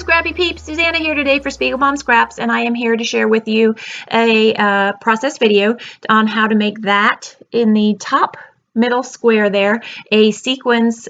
Scrappy peeps, Suzanna here today for Spiegelbaum Scraps, and I am here to share with you a process video on how to make that in the top middle square there, a sequins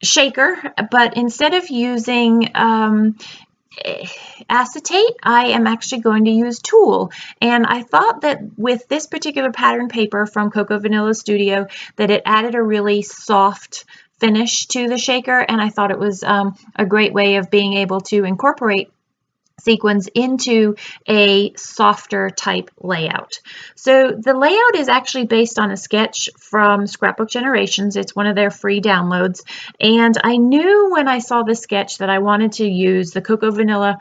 shaker, but instead of using acetate, I am actually going to use tulle. And I thought that with this particular pattern paper from Cocoa Vanilla Studio that it added a really soft finish to the shaker, and I thought it was a great way of being able to incorporate sequins into a softer type layout. So the layout is actually based on a sketch from Scrapbook Generations. It's one of their free downloads, and I knew when I saw this sketch that I wanted to use the Cocoa Vanilla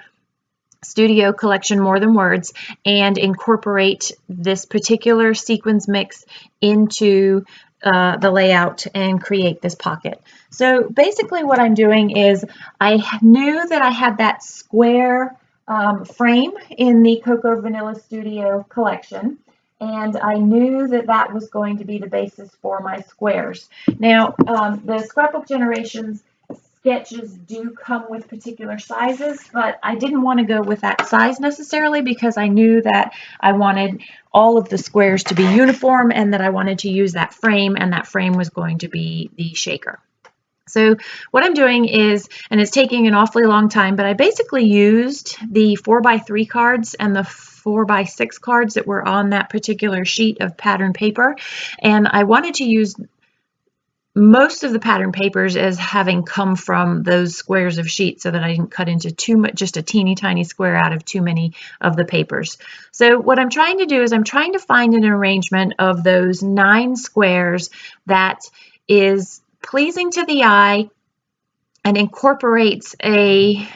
Studio collection More Than Words and incorporate this particular sequins mix into the layout and create this pocket. So basically what I'm doing is I knew that I had that square frame in the Cocoa Vanilla Studio collection, and I knew that that was going to be the basis for my squares. Now the Scrapbook Generations sketches do come with particular sizes, but I didn't want to go with that size necessarily because I knew that I wanted all of the squares to be uniform and that I wanted to use that frame, and that frame was going to be the shaker. So what I'm doing is, and it's taking an awfully long time, but I basically used the 4x3 cards and the 4x6 cards that were on that particular sheet of pattern paper, and I wanted to use most of the pattern papers as having come from those squares of sheets so that I didn't cut into too much, just a teeny tiny square out of too many of the papers. So what I'm trying to do is I'm trying to find an arrangement of those 9 squares that is pleasing to the eye and incorporates a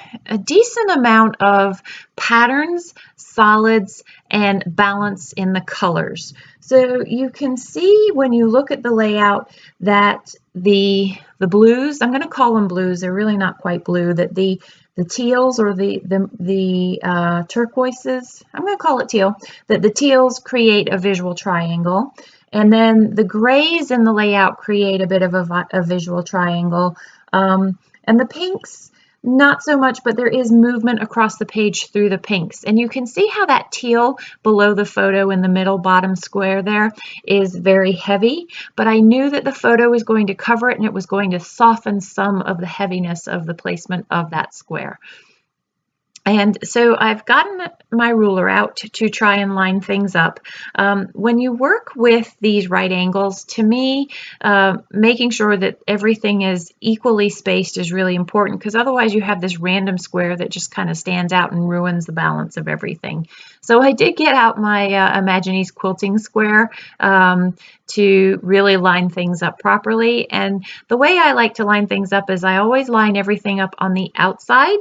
decent amount of patterns, solids, and balance in the colors. So you can see when you look at the layout that the blues, I'm going to call them blues, they're really not quite blue, that the teals or the turquoises, I'm going to call it teal, that the teals create a visual triangle. And then the grays in the layout create a bit of a visual triangle. And the pinks, not so much, but there is movement across the page through the pinks. And you can see how that teal below the photo in the middle bottom square there is very heavy, but I knew that the photo was going to cover it and it was going to soften some of the heaviness of the placement of that square. And so I've gotten my ruler out to try and line things up. When you work with these right angles, to me, making sure that everything is equally spaced is really important, because otherwise you have this random square that just kind of stands out and ruins the balance of everything. So I did get out my Imaginis quilting square to really line things up properly. And the way I like to line things up is I always line everything up on the outside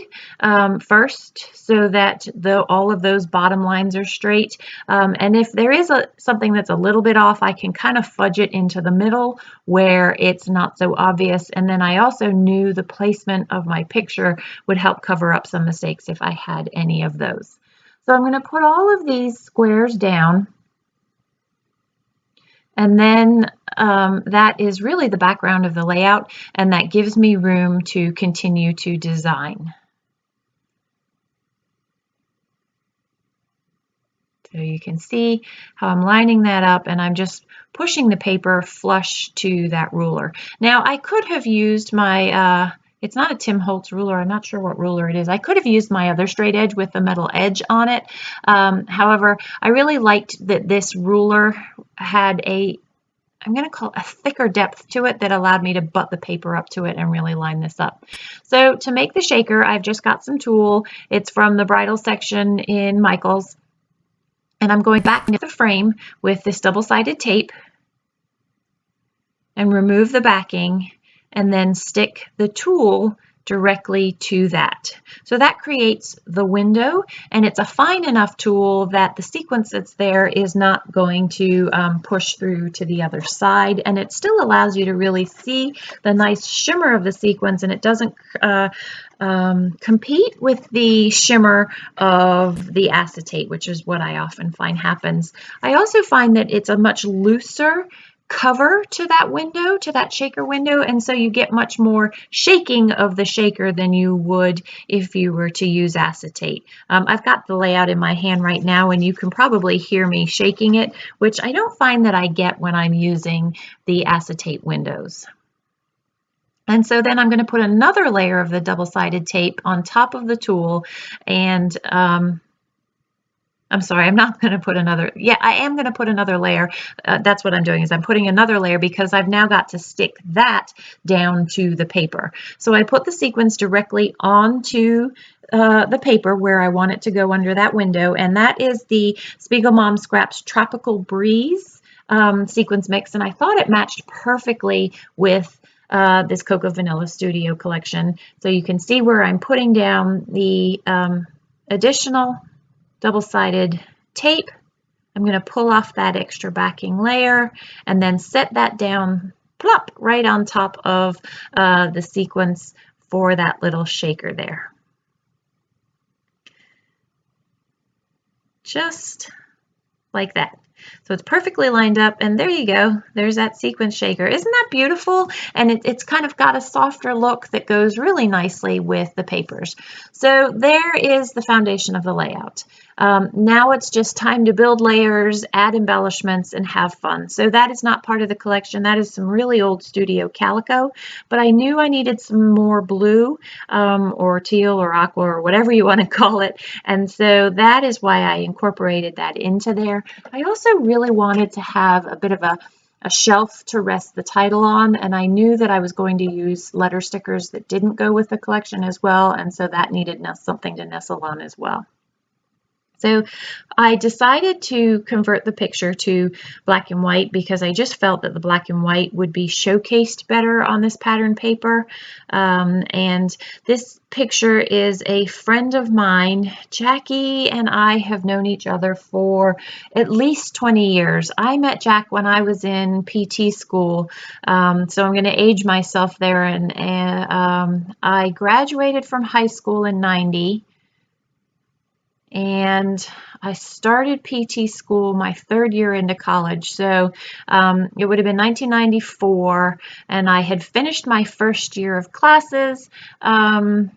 first, so that all of those bottom lines are straight. And if there is something that's a little bit off, I can kind of fudge it into the middle where it's not so obvious. And then I also knew the placement of my picture would help cover up some mistakes if I had any of those. So I'm going to put all of these squares down, and then that is really the background of the layout, and that gives me room to continue to design. So you can see how I'm lining that up, and I'm just pushing the paper flush to that ruler. Now I could have used my it's not a Tim Holtz ruler. I'm not sure what ruler it is. I could have used my other straight edge with the metal edge on it. However, I really liked that this ruler had I'm going to call it a thicker depth to it that allowed me to butt the paper up to it and really line this up. So to make the shaker, I've just got some tulle. It's from the bridal section in Michael's. And I'm going back into the frame with this double-sided tape and remove the backing, and then stick the tulle directly to that. So that creates the window, and it's a fine enough tulle that the sequence that's there is not going to push through to the other side, and it still allows you to really see the nice shimmer of the sequence, and it doesn't compete with the shimmer of the acetate, which is what I often find happens. I also find that it's a much looser cover to that window, to that shaker window, and so you get much more shaking of the shaker than you would if you were to use acetate. I've got the layout in my hand right now, and you can probably hear me shaking it, which I don't find that I get when I'm using the acetate windows. And so then I'm going to put another layer of the double-sided tape on top of the tulle, and I'm sorry, I'm not going to put another, yeah, I am going to put another layer. That's what I'm doing, is I'm putting another layer because I've now got to stick that down to the paper. So I put the sequins directly onto the paper where I want it to go under that window, and that is the Spiegel Mom Scraps Tropical Breeze sequins mix, and I thought it matched perfectly with this Cocoa Vanilla Studio collection. So you can see where I'm putting down the additional double-sided tape. I'm going to pull off that extra backing layer and then set that down plop right on top of the sequins for that little shaker there. Just like that. So it's perfectly lined up, and there you go. There's that sequin shaker. Isn't that beautiful? And it's kind of got a softer look that goes really nicely with the papers. So there is the foundation of the layout. Now it's just time to build layers, add embellishments, and have fun. So that is not part of the collection. That is some really old studio calico, but I knew I needed some more blue or teal or aqua or whatever you want to call it. And so that is why I incorporated that into there. I also really wanted to have a bit of a shelf to rest the title on, and I knew that I was going to use letter stickers that didn't go with the collection as well, and so that needed something to nestle on as well. So I decided to convert the picture to black and white because I just felt that the black and white would be showcased better on this pattern paper. And this picture is a friend of mine. Jackie and I have known each other for at least 20 years. I met Jack when I was in PT school, so I'm going to age myself there. And I graduated from high school in '90. And I started PT school my third year into college. So it would have been 1994, and I had finished my first year of classes. So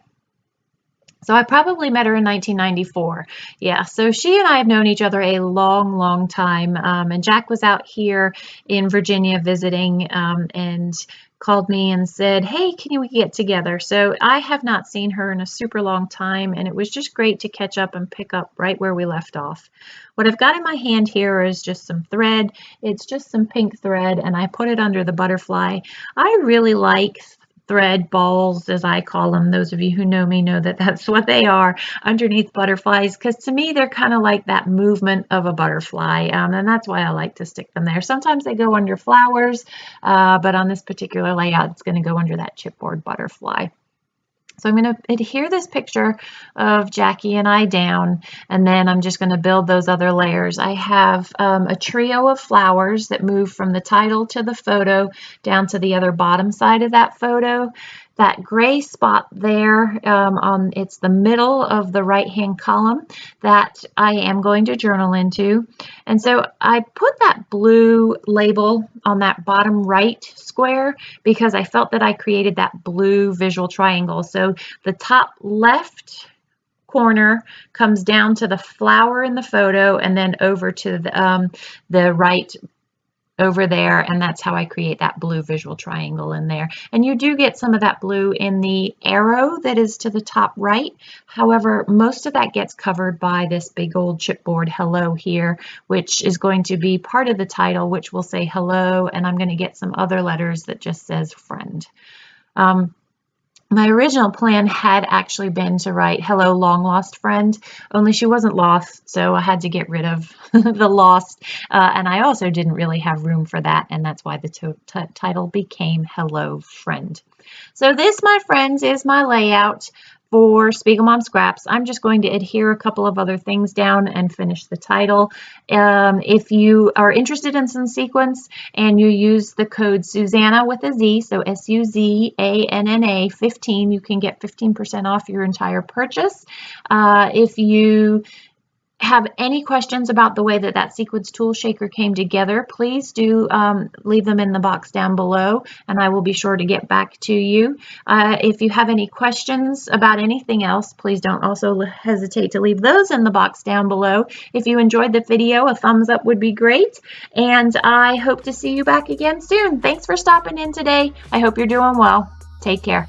I probably met her in 1994. Yeah, so she and I have known each other a long, long time. And Jack was out here in Virginia visiting and called me and said, hey, can we get together? So I have not seen her in a super long time, and it was just great to catch up and pick up right where we left off. What I've got in my hand here is just some thread. It's just some pink thread, and I put it under the butterfly. I really like thread balls, as I call them. Those of you who know me know that that's what they are underneath butterflies, because to me they're kind of like that movement of a butterfly, and that's why I like to stick them there. Sometimes they go under flowers, but on this particular layout it's going to go under that chipboard butterfly. So I'm going to adhere this picture of Jackie and I down, and then I'm just going to build those other layers. I have a trio of flowers that move from the title to the photo down to the other bottom side of that photo. That gray spot there, it's the middle of the right-hand column that I am going to journal into. And so I put that blue label on that bottom right square because I felt that I created that blue visual triangle. So the top left corner comes down to the flower in the photo and then over to the right over there, and that's how I create that blue visual triangle in there. And you do get some of that blue in the arrow that is to the top right. However, most of that gets covered by this big old chipboard hello here, which is going to be part of the title, which will say hello, and I'm going to get some other letters that just says friend. My original plan had actually been to write hello long lost friend, only she wasn't lost, so I had to get rid of the lost, and I also didn't really have room for that, and that's why the title became hello friend. So this, my friends, is my layout for Spiegel Mom Scraps. I'm just going to adhere a couple of other things down and finish the title. If you are interested in some sequins and you use the code Suzanna with a Z, so SUZANNA 15, you can get 15% off your entire purchase. If you have any questions about the way that that Sequins tool shaker came together, please do leave them in the box down below, and I will be sure to get back to you. If you have any questions about anything else, please don't also hesitate to leave those in the box down below. If you enjoyed the video, a thumbs up would be great, and I hope to see you back again soon. Thanks for stopping in today. I hope you're doing well. Take care.